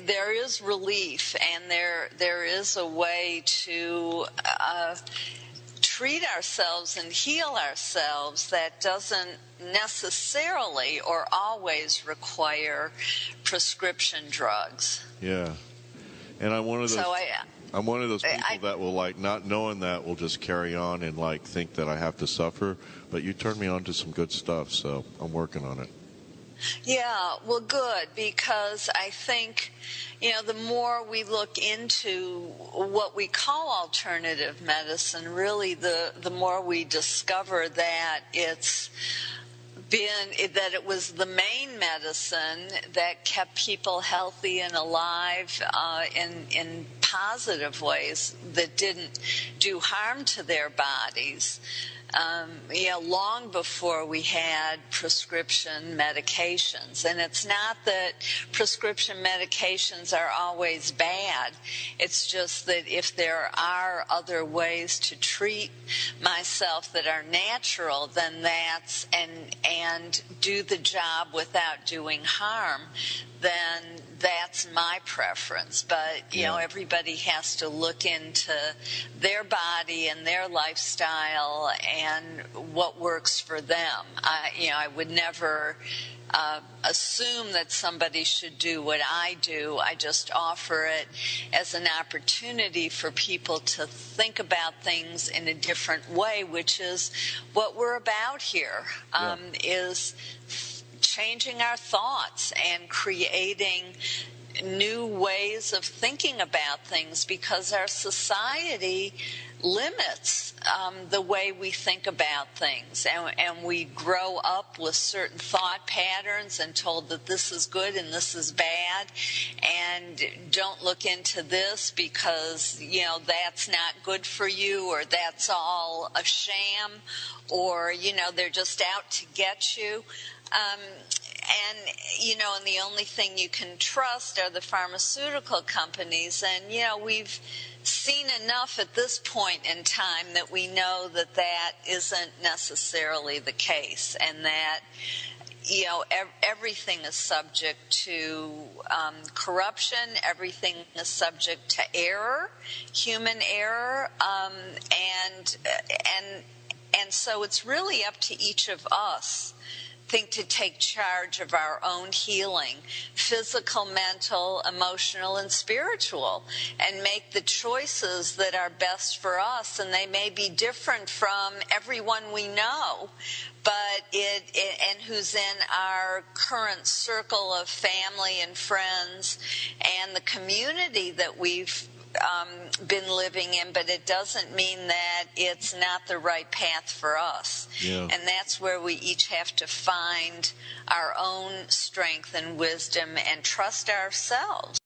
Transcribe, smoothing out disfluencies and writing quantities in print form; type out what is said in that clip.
there is relief, and there is a way to treat ourselves and heal ourselves that doesn't necessarily or always require prescription drugs. Yeah. And I'm one of those. I'm one of those people that will, like, not knowing that, will just carry on and, like, think that I have to suffer. But you turned me on to some good stuff, so I'm working on it. Yeah, well, good, because I think, the more we look into what we call alternative medicine, really the more we discover that it was the main medicine that kept people healthy and alive in positive ways that didn't do harm to their bodies. Long before we had prescription medications. And it's not that prescription medications are always bad. It's just that if there are other ways to treat myself that are natural, then and do the job without doing harm, then that's my preference. But, everybody has to look into their body and their lifestyle and what works for them. I would never assume that somebody should do what I do. I just offer it as an opportunity for people to think about things in a different way, which is what we're about here, is changing our thoughts and creating new ways of thinking about things, because our society limits the way we think about things, and we grow up with certain thought patterns and told that this is good and this is bad, and don't look into this because that's not good for you, or that's all a sham, or they're just out to get you. And the only thing you can trust are the pharmaceutical companies. And, we've seen enough at this point in time that we know that that isn't necessarily the case, and that, everything is subject to corruption, everything is subject to error, human error, and so it's really up to each of us to take charge of our own healing, physical, mental, emotional, and spiritual, and make the choices that are best for us. And they may be different from everyone we know, but and who's in our current circle of family and friends and the community that we've been living in, but it doesn't mean that it's not the right path for us. Yeah. And that's where we each have to find our own strength and wisdom and trust ourselves.